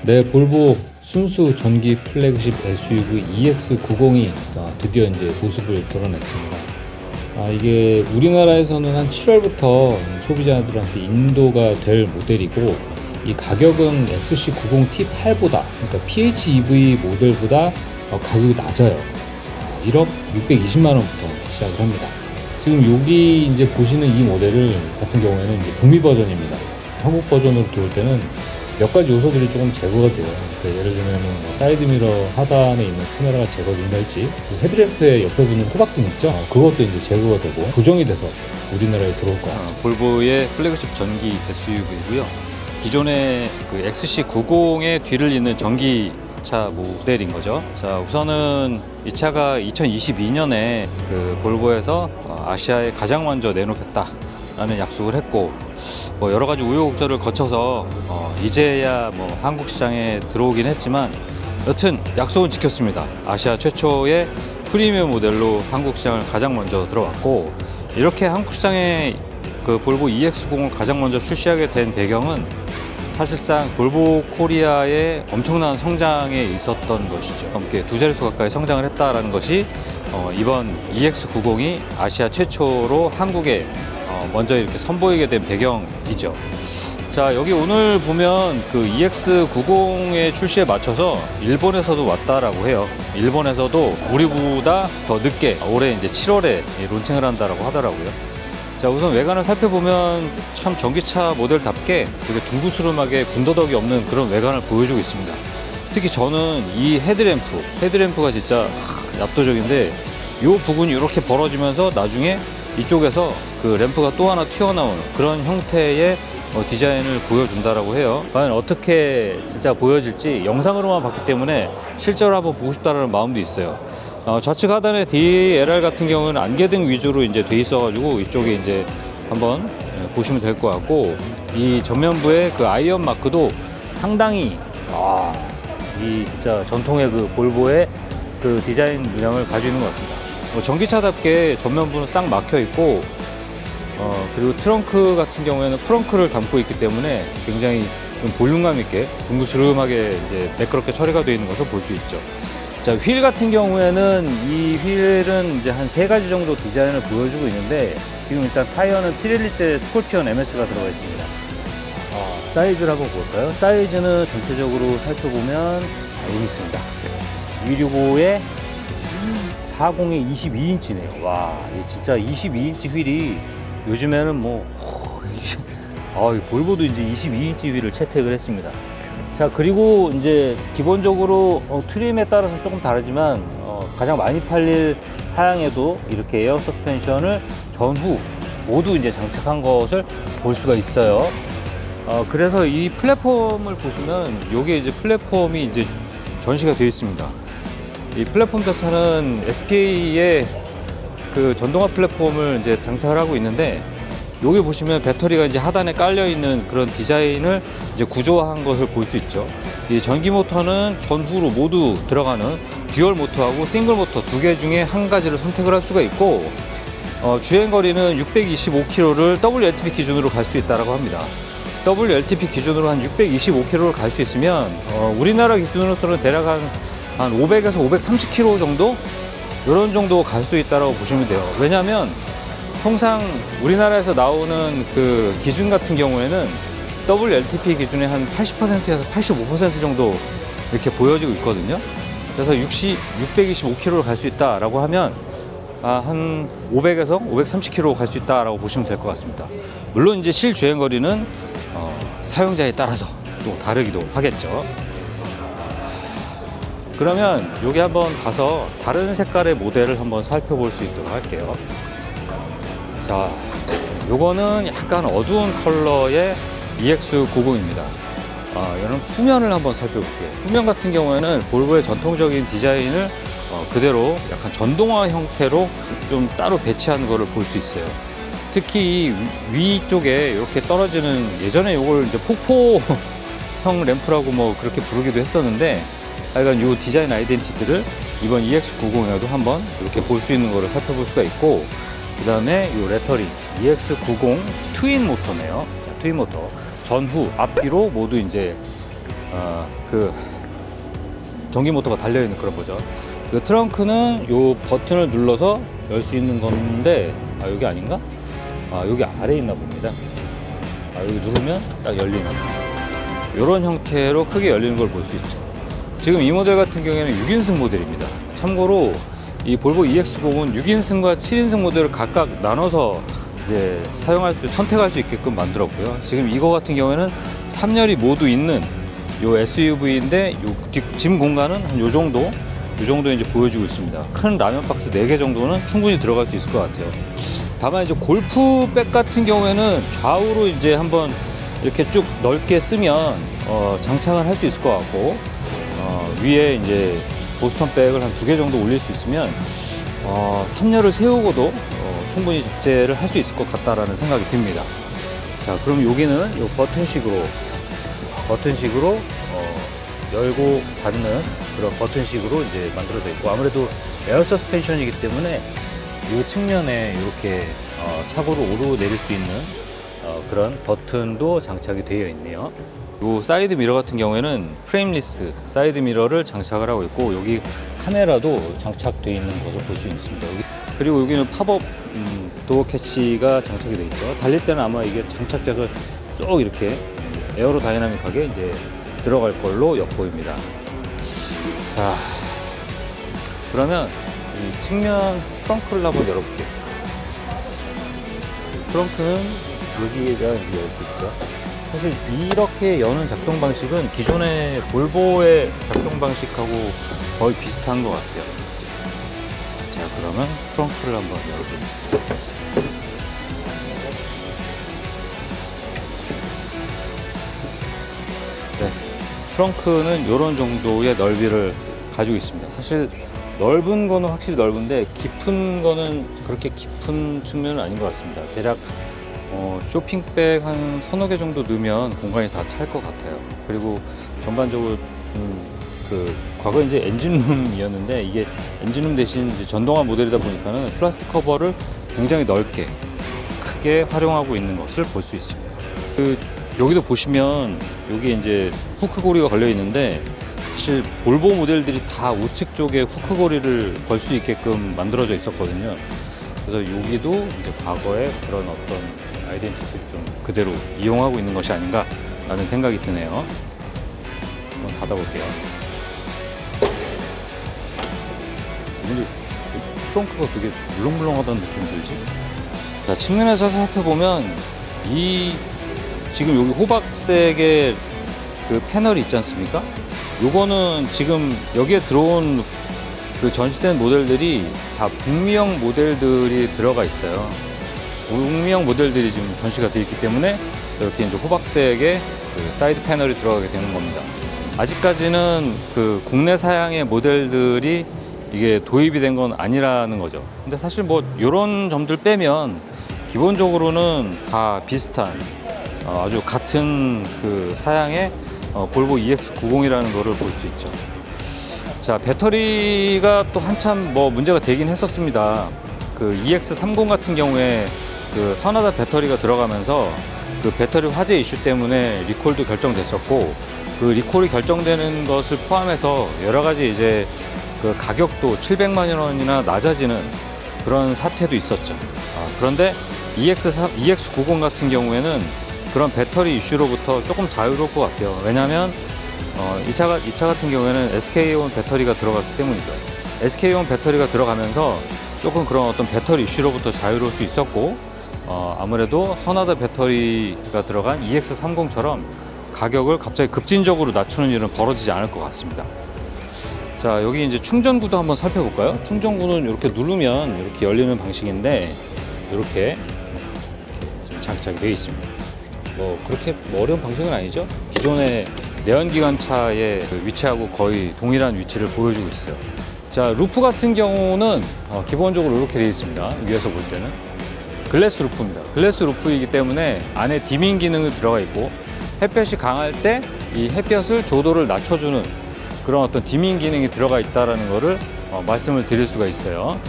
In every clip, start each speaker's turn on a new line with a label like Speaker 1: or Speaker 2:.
Speaker 1: 네, 볼보 순수 전기 플래그십 SUV EX90이 드디어 이제 모습을 드러냈습니다. 이게 우리나라에서는 한 7월부터 소비자들한테 인도가 될 모델이고, 이 가격은 XC90T8보다, 그러니까 PHEV 모델보다 가격이 낮아요. 1억 620만 원부터 시작을 합니다. 지금 여기 이제 보시는 이 모델을 같은 경우에는 이제 북미 버전입니다. 한국 버전으로 들어올 때는 몇 가지 요소들이 조금 제거가 돼요. 그러니까 예를 들면 사이드미러 하단에 있는 카메라가 제거된달지, 헤드램프의 옆에 붙는 호박등 있죠? 그것도 이제 제거가 되고 조정이 돼서 우리나라에 들어올 것 같습니다.
Speaker 2: 볼보의 플래그십 전기 SUV고요. 기존의 그 XC90의 뒤를 잇는 전기차 모델인 거죠. 자, 우선은 이 차가 2022년에 그 볼보에서 아시아에 가장 먼저 내놓겠다 라는 약속을 했고, 뭐 여러 가지 우여곡절을 거쳐서 이제야 뭐 한국 시장에 들어오긴 했지만, 여튼 약속은 지켰습니다. 아시아 최초의 프리미엄 모델로 한국 시장을 가장 먼저 들어왔고, 이렇게 한국 시장에 그 볼보 EX90을 가장 먼저 출시하게 된 배경은 사실상 볼보 코리아의 엄청난 성장에 있었던 것이죠. 이렇게 두 자릿수 가까이 성장을 했다라는 것이 이번 EX90이 아시아 최초로 한국에 먼저 이렇게 선보이게 된 배경이죠. 자, 여기 오늘 보면 그 EX90의 출시에 맞춰서 일본에서도 왔다라고 해요. 일본에서도 우리보다 더 늦게 올해 이제 7월에 론칭을 한다라고 하더라고요. 자, 우선 외관을 살펴보면 참 전기차 모델답게 되게 둥그스름하게 군더더기 없는 그런 외관을 보여주고 있습니다. 특히 저는 이 헤드램프가 진짜 압도적인데, 이 부분이 이렇게 벌어지면서 나중에 이쪽에서 그 램프가 또 하나 튀어나오는 그런 형태의 디자인을 보여준다라고 해요. 과연 어떻게 진짜 보여질지 영상으로만 봤기 때문에 실제로 한번 보고 싶다는 마음도 있어요. 좌측 하단의 DLR 같은 경우는 안개등 위주로 이제 돼 있어가지고 이쪽에 이제 한번 보시면 될 것 같고, 이 전면부의 그 아이언 마크도 상당히 이 진짜 전통의 그 볼보의 그 디자인 문양을 가지고 있는 것 같습니다. 전기차답게 전면부는 싹 막혀 있고, 그리고 트렁크 같은 경우에는 프렁크를 담고 있기 때문에 굉장히 좀 볼륨감 있게 둥그스름하게 이제 매끄럽게 처리가 되어 있는 것을 볼 수 있죠. 자, 휠 같은 경우에는 이 휠은 이제 한 3가지 정도 디자인을 보여주고 있는데, 지금 일단 타이어는 피렐리제 스콜피온 MS가 들어가 있습니다. 사이즈를 한번 볼까요? 사이즈는 전체적으로 살펴보면 여기 있습니다. 265에 40에 22인치네요. 와, 진짜 22인치 휠이 요즘에는 뭐 볼보도 이제 22인치 휠을 채택을 했습니다. 자, 그리고 이제 기본적으로 트림에 따라서 조금 다르지만 가장 많이 팔릴 사양에도 이렇게 에어 서스펜션을 전후 모두 이제 장착한 것을 볼 수가 있어요. 그래서 이 플랫폼을 보시면 요게 이제 플랫폼이 이제 전시가 되어 있습니다. 이 플랫폼 자체는 SPA의 그 전동화 플랫폼을 이제 장착을 하고 있는데, 여기 보시면 배터리가 이제 하단에 깔려 있는 그런 디자인을 이제 구조화한 것을 볼 수 있죠. 이 전기 모터는 전후로 모두 들어가는 듀얼 모터하고 싱글 모터 두 개 중에 한 가지를 선택을 할 수가 있고, 주행 거리는 625km를 WLTP 기준으로 갈 수 있다고 합니다. WLTP 기준으로 한 625km를 갈 수 있으면 우리나라 기준으로서는 대략 한 500에서 530km 정도? 이런 정도 갈 수 있다고 보시면 돼요. 왜냐하면 통상 우리나라에서 나오는 그 기준 같은 경우에는 WLTP 기준의 한 80%에서 85% 정도 이렇게 보여지고 있거든요. 그래서 625km를 갈 수 있다라고 하면 한 500에서 530km 갈 수 있다라고 보시면 될 것 같습니다. 물론 이제 실주행 거리는 사용자에 따라서 또 다르기도 하겠죠. 그러면 여기 한번 가서 다른 색깔의 모델을 한번 살펴볼 수 있도록 할게요. 자, 요거는 약간 어두운 컬러의 EX90입니다. 이런 후면을 한번 살펴볼게요. 후면 같은 경우에는 볼보의 전통적인 디자인을 그대로 약간 전동화 형태로 좀 따로 배치한 거를 볼 수 있어요. 특히 위쪽에 이렇게 떨어지는, 예전에 요걸 이제 폭포형 램프라고 뭐 그렇게 부르기도 했었는데, 하여간 요 디자인 아이덴티티를 이번 EX90에도 한번 이렇게 볼 수 있는 거를 살펴볼 수가 있고, 그 다음에 요 레터링 EX90 트윈 모터네요. 자, 트윈 모터 전후 앞뒤로 모두 이제 그 전기 모터가 달려 있는 그런 거죠. 그 트렁크는 요 버튼을 눌러서 열 수 있는 건데, 여기 아닌가? 여기 아래에 있나 봅니다. 여기 누르면 딱 열리는 이런 형태로 크게 열리는 걸 볼 수 있죠. 지금 이 모델 같은 경우에는 6인승 모델입니다. 참고로 이 볼보 EX90은 6인승과 7인승 모델을 각각 나눠서 이제 선택할 수 있게끔 만들었고요. 지금 이거 같은 경우에는 3열이 모두 있는 요 SUV인데 짐 공간은 한 요 정도 이제 보여주고 있습니다. 큰 라면 박스 4개 정도는 충분히 들어갈 수 있을 것 같아요. 다만 이제 골프백 같은 경우에는 좌우로 이제 한번 이렇게 쭉 넓게 쓰면 장착을 할 수 있을 것 같고, 위에 이제 보스턴 백을 한 2개 정도 올릴 수 있으면 3열을 세우고도 충분히 적재를 할 수 있을 것 같다라는 생각이 듭니다. 자, 그럼 여기는 요 버튼식으로 열고 닫는 그런 버튼식으로 이제 만들어져 있고, 아무래도 에어 서스펜션이기 때문에 이 측면에 이렇게 차고로 오르내릴 수 있는 그런 버튼도 장착이 되어 있네요. 이 사이드 미러 같은 경우에는 프레임리스 사이드 미러를 장착을 하고 있고, 여기 카메라도 장착되어 있는 것을 볼 수 있습니다. 그리고 여기는 팝업 도어 캐치가 장착이 되어 있죠. 달릴 때는 아마 이게 장착돼서 쏙 이렇게 에어로 다이나믹하게 이제 들어갈 걸로 엿보입니다. 자, 그러면 이 측면 트렁크를 한번 열어볼게요. 트렁크는 여기가 이제 열 수 있죠. 사실 이렇게 여는 작동 방식은 기존의 볼보의 작동 방식하고 거의 비슷한 것 같아요. 자, 그러면 트렁크를 한번 열어보겠습니다. 네, 트렁크는 이런 정도의 넓이를 가지고 있습니다. 사실 넓은 거는 확실히 넓은데 깊은 거는 그렇게 깊은 측면은 아닌 것 같습니다. 대략 쇼핑백 한 서너 개 정도 넣으면 공간이 다 찰 것 같아요. 그리고 전반적으로 과거 이제 엔진룸이었는데, 이게 엔진룸 대신 이제 전동화 모델이다 보니까는 플라스틱 커버를 굉장히 넓게 크게 활용하고 있는 것을 볼 수 있습니다. 여기도 보시면 여기 이제 후크고리가 걸려 있는데, 사실 볼보 모델들이 다 우측 쪽에 후크고리를 걸 수 있게끔 만들어져 있었거든요. 그래서 여기도 이제 과거의 그런 어떤 아이덴티티를 좀 그대로 이용하고 있는 것이 아닌가라는 생각이 드네요. 한번 닫아볼게요. 근데 트렁크가 되게 물렁물렁하다는 느낌이 들지? 자, 측면에서 살펴보면 지금 여기 호박색의 그 패널이 있지 않습니까? 요거는 지금 여기에 들어온 그 전시된 모델들이 다 북미형 모델들이 들어가 있어요. 북미형 모델들이 지금 전시가 되어 있기 때문에 이렇게 이제 호박색의 그 사이드 패널이 들어가게 되는 겁니다. 아직까지는 그 국내 사양의 모델들이 이게 도입이 된 건 아니라는 거죠. 근데 사실 뭐 이런 점들 빼면 기본적으로는 다 비슷한 아주 같은 그 사양의 볼보 EX90이라는 거를 볼 수 있죠. 자, 배터리가 또 한참 뭐 문제가 되긴 했었습니다. 그 EX30 같은 경우에 그 선하다 배터리가 들어가면서 그 배터리 화재 이슈 때문에 리콜도 결정됐었고, 그 리콜이 결정되는 것을 포함해서 여러 가지 이제 그 가격도 700만 원이나 낮아지는 그런 사태도 있었죠. 그런데 EX90 같은 경우에는 그런 배터리 이슈로부터 조금 자유로울 것 같아요. 왜냐하면 이 차 같은 경우에는 SK온 배터리가 들어갔기 때문이죠. SK온 배터리가 들어가면서 조금 그런 어떤 배터리 이슈로부터 자유로울 수 있었고, 아무래도 선하다 배터리가 들어간 EX30처럼 가격을 갑자기 급진적으로 낮추는 일은 벌어지지 않을 것 같습니다. 자, 여기 이제 충전구도 한번 살펴볼까요? 충전구는 이렇게 누르면 이렇게 열리는 방식인데, 이렇게 지금 장착이 되어 있습니다. 뭐 그렇게 어려운 방식은 아니죠. 기존의 내연기관차의 그 위치하고 거의 동일한 위치를 보여주고 있어요. 자, 루프 같은 경우는 기본적으로 이렇게 되어 있습니다. 위에서 볼 때는 글래스 루프입니다. 글래스 루프이기 때문에 안에 디밍 기능이 들어가 있고, 햇볕이 강할 때 이 햇볕을 조도를 낮춰주는 그런 어떤 디밍 기능이 들어가 있다라는 거를 말씀을 드릴 수가 있어요.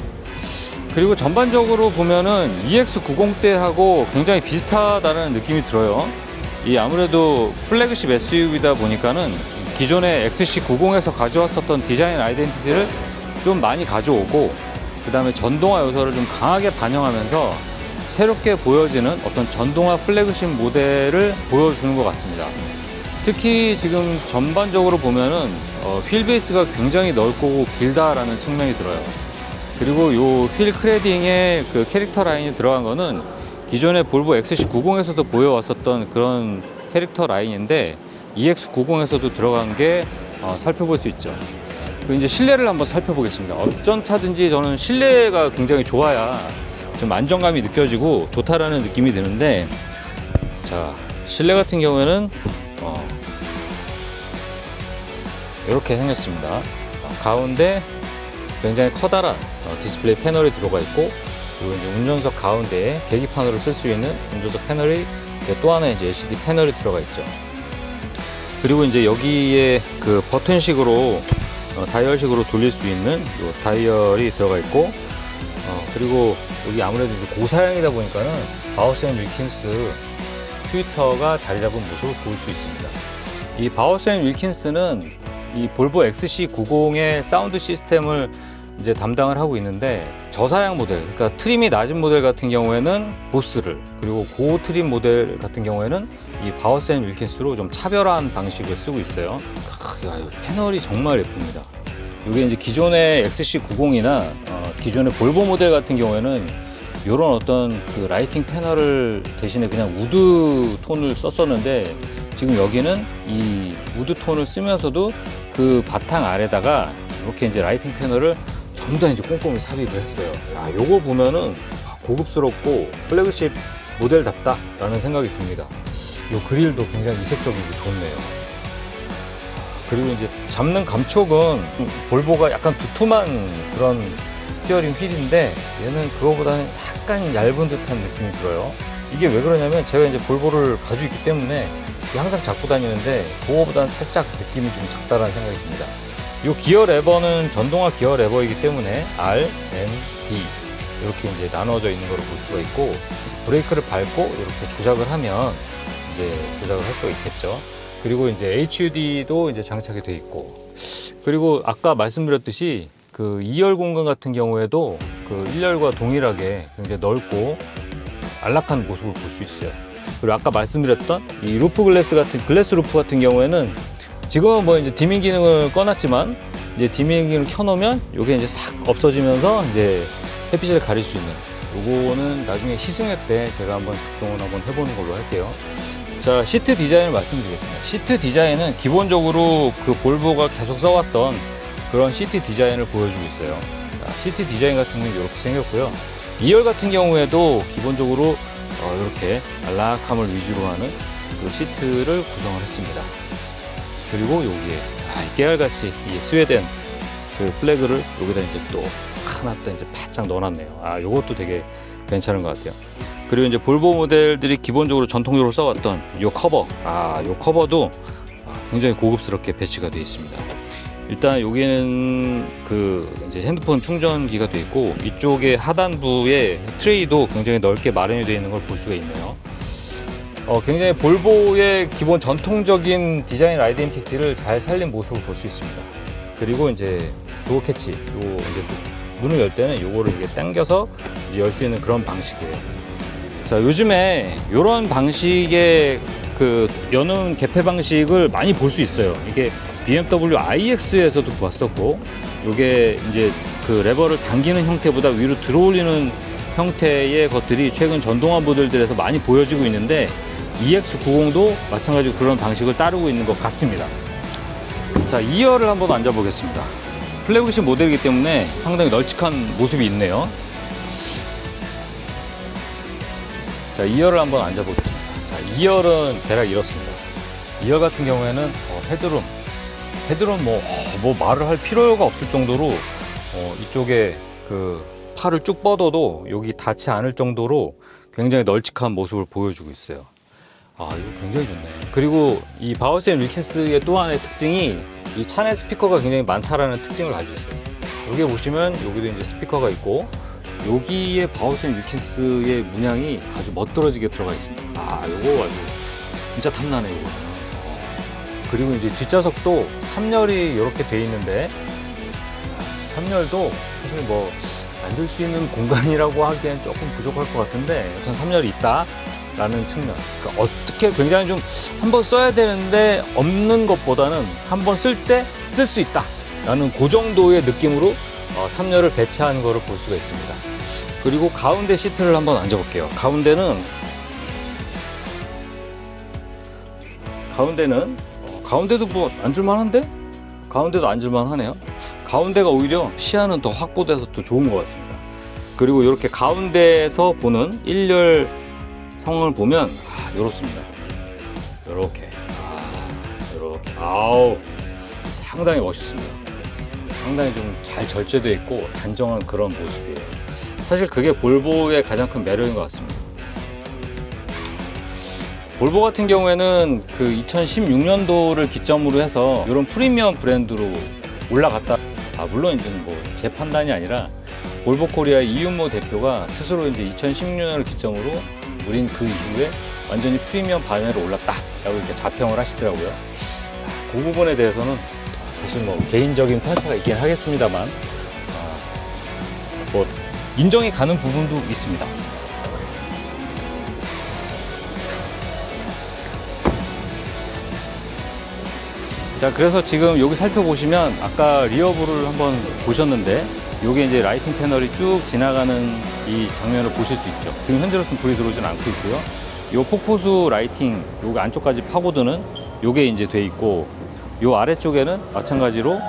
Speaker 2: 그리고 전반적으로 보면은 EX90 때하고 굉장히 비슷하다는 느낌이 들어요. 이 아무래도 플래그십 SUV다 보니까는 기존의 XC90에서 가져왔었던 디자인 아이덴티티를 좀 많이 가져오고, 그 다음에 전동화 요소를 좀 강하게 반영하면서 새롭게 보여지는 어떤 전동화 플래그십 모델을 보여주는 것 같습니다. 특히 지금 전반적으로 보면은 휠 베이스가 굉장히 넓고 길다라는 측면이 들어요. 그리고 요 휠 크레딩에 그 캐릭터 라인이 들어간 거는 기존의 볼보 XC90에서도 보여왔었던 그런 캐릭터 라인인데 EX90에서도 들어간 게 살펴볼 수 있죠. 그리고 이제 실내를 한번 살펴보겠습니다. 어떤 차든지 저는 실내가 굉장히 좋아야 좀 안정감이 느껴지고 좋다라는 느낌이 드는데, 자, 실내 같은 경우에는 이렇게 생겼습니다. 가운데 굉장히 커다란 디스플레이 패널이 들어가 있고, 그리고 이제 운전석 가운데에 계기판으로 쓸 수 있는 운전석 패널이 또 하나 이제 LCD 패널이 들어가 있죠. 그리고 이제 여기에 그 버튼식으로 다이얼식으로 돌릴 수 있는 요 다이얼이 들어가 있고, 그리고 여기 아무래도 이제 고사양이다 보니까는 바우스 앤 윌킨스 트위터가 자리 잡은 모습을 볼 수 있습니다. 이 바우스 앤 윌킨스는 이 볼보 XC90의 사운드 시스템을 이제 담당을 하고 있는데, 저사양 모델, 그러니까 트림이 낮은 모델 같은 경우에는 보스를, 그리고 고트림 모델 같은 경우에는 이 바우스 앤 윌킨스로 좀 차별화한 방식을 쓰고 있어요. 야, 패널이 정말 예쁩니다. 이게 이제 기존의 XC90이나 기존의 볼보 모델 같은 경우에는 이런 어떤 그 라이팅 패널을 대신에 그냥 우드 톤을 썼었는데, 지금 여기는 이 우드 톤을 쓰면서도 그 바탕 아래다가 이렇게 이제 라이팅 패널을 전부 다 이제 꼼꼼히 삽입을 했어요. 야, 요거 보면은 고급스럽고 플래그십 모델답다라는 생각이 듭니다. 요 그릴도 굉장히 이색적이고 좋네요. 그리고 이제 잡는 감촉은 볼보가 약간 두툼한 그런 스티어링 휠인데, 얘는 그거보다는 약간 얇은 듯한 느낌이 들어요. 이게 왜 그러냐면 제가 이제 볼보를 가지고 있기 때문에 항상 잡고 다니는데 그거보다는 살짝 느낌이 좀 작다라는 생각이 듭니다. 이 기어 레버는 전동화 기어 레버이기 때문에 R, N, D 이렇게 이제 나눠져 있는 걸 볼 수가 있고, 브레이크를 밟고 이렇게 조작을 하면 이제 조작을 할 수가 있겠죠. 그리고 이제 HUD도 이제 장착이 되어 있고, 그리고 아까 말씀드렸듯이 그 2열 공간 같은 경우에도 그 1열과 동일하게 굉장히 넓고 안락한 모습을 볼 수 있어요. 그리고 아까 말씀드렸던 이 루프 글래스 루프 같은 경우에는 지금은 뭐 이제 디밍 기능을 꺼놨지만, 이제 디밍 기능을 켜놓으면 이게 이제 싹 없어지면서 이제 햇빛을 가릴 수 있는, 요거는 나중에 시승회 때 제가 한번 작동을 한번 해보는 걸로 할게요. 자, 시트 디자인을 말씀드리겠습니다. 시트 디자인은 기본적으로 그 볼보가 계속 써왔던 그런 시트 디자인을 보여주고 있어요. 자, 시트 디자인 같은 경우는 이렇게 생겼고요. 2열 같은 경우에도 기본적으로 이렇게 안락함을 위주로 하는 그 시트를 구성을 했습니다. 그리고 여기에 깨알같이 이 스웨덴 그 플래그를 여기다 이제 또 하나 또 이제 바짝 넣어놨네요. 요것도 되게 괜찮은 것 같아요. 그리고 이제 볼보 모델들이 기본적으로 전통적으로 써왔던 요 커버, 요 커버도 굉장히 고급스럽게 배치가 되어 있습니다. 일단 여기는 그 이제 핸드폰 충전기가 되어 있고, 이쪽에 하단부에 트레이도 굉장히 넓게 마련이 되어 있는 걸 볼 수가 있네요. 굉장히 볼보의 기본 전통적인 디자인 아이덴티티를 잘 살린 모습을 볼 수 있습니다. 그리고 이제 도어 캐치, 이제 문을 열 때는 요거를 이렇게 당겨서 열 수 있는 그런 방식이에요. 자, 요즘에 이런 방식의 그 여는 개폐 방식을 많이 볼 수 있어요. 이게 BMW iX에서도 봤었고, 이게 이제 그 레버를 당기는 형태보다 위로 들어올리는 형태의 것들이 최근 전동화 모델들에서 많이 보여지고 있는데, EX90도 마찬가지로 그런 방식을 따르고 있는 것 같습니다. 자, 2열을 한번 앉아보겠습니다. 플래그십 모델이기 때문에 상당히 널찍한 모습이 있네요. 자, 2열을 한번 앉아보겠습니다. 자, 2열은 대략 이렇습니다. 2열 같은 경우에는 헤드룸 뭐 말을 할 필요가 없을 정도로 이쪽에 그 팔을 쭉 뻗어도 여기 닿지 않을 정도로 굉장히 널찍한 모습을 보여주고 있어요. 이거 굉장히 좋네. 그리고 이 바우스 앤 윌킨스의 또 하나의 특징이 이 차 내 스피커가 굉장히 많다라는 특징을 가지고 있어요. 여기 보시면 여기도 이제 스피커가 있고, 여기에 바우스 앤 윌킨스의 문양이 아주 멋들어지게 들어가 있습니다. 요거 아주 진짜 탐나네, 요거는.
Speaker 1: 그리고 이제 뒷좌석도 3열이 이렇게 돼 있는데 3열도 사실 뭐 앉을 수 있는 공간이라고 하기엔 조금 부족할 것 같은데 여튼 3열이 있다라는 측면. 그러니까 어떻게 굉장히 좀 한번 써야 되는데 없는 것보다는 한번 쓸 때 쓸 수 있다라는 그 정도의 느낌으로 3열을 배치한 거를 볼 수가 있습니다. 그리고 가운데 시트를 한번 앉아볼게요. 가운데도 뭐 앉을만한데? 가운데도 앉을만하네요. 가운데가 오히려 시야는 더 확보돼서 더 좋은 것 같습니다. 그리고 이렇게 가운데에서 보는 1열 성을 보면 이렇습니다. 이렇게 아우 상당히 멋있습니다. 상당히 좀 잘 절제되어 있고 단정한 그런 모습이에요. 사실 그게 볼보의 가장 큰 매력인 것 같습니다. 볼보 같은 경우에는 그 2016년도를 기점으로 해서 이런 프리미엄 브랜드로 올라갔다. 물론 이제 뭐 제 판단이 아니라 볼보 코리아 이윤모 대표가 스스로 이제 2016년을 기점으로 우린 그 이후에 완전히 프리미엄 반열에 올랐다라고 이렇게 자평을 하시더라고요. 그 부분에 대해서는 사실 뭐 개인적인 편차가 있긴 하겠습니다만 뭐 인정이 가는 부분도 있습니다. 자, 그래서 지금 여기 살펴보시면 아까 리어뷰를 한번 보셨는데 요게 이제 라이팅 패널이 쭉 지나가는 이 장면을 보실 수 있죠. 지금 현재로서는 불이 들어오진 않고 있고요. 요 폭포수 라이팅 요게 안쪽까지 파고드는 요게 이제 돼 있고 요 아래쪽에는 마찬가지로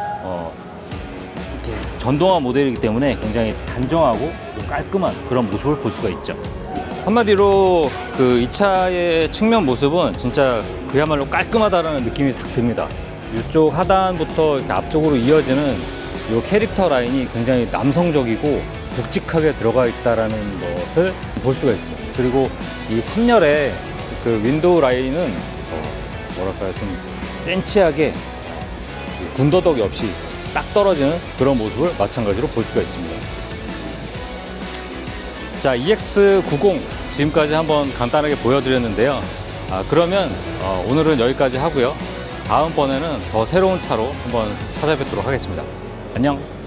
Speaker 1: 이렇게 전동화 모델이기 때문에 굉장히 단정하고 좀 깔끔한 그런 모습을 볼 수가 있죠. 한마디로 그 이 차의 측면 모습은 진짜 그야말로 깔끔하다라는 느낌이 싹 듭니다. 이쪽 하단부터 이렇게 앞쪽으로 이어지는 이 캐릭터 라인이 굉장히 남성적이고 묵직하게 들어가 있다라는 것을 볼 수가 있어요. 그리고 이 3열의 그 윈도우 라인은 뭐랄까요, 좀 센치하게 군더더기 없이 딱 떨어지는 그런 모습을 마찬가지로 볼 수가 있습니다. 자, EX90 지금까지 한번 간단하게 보여드렸는데요. 그러면 오늘은 여기까지 하고요. 다음번에는 더 새로운 차로 한번 찾아뵙도록 하겠습니다. 안녕.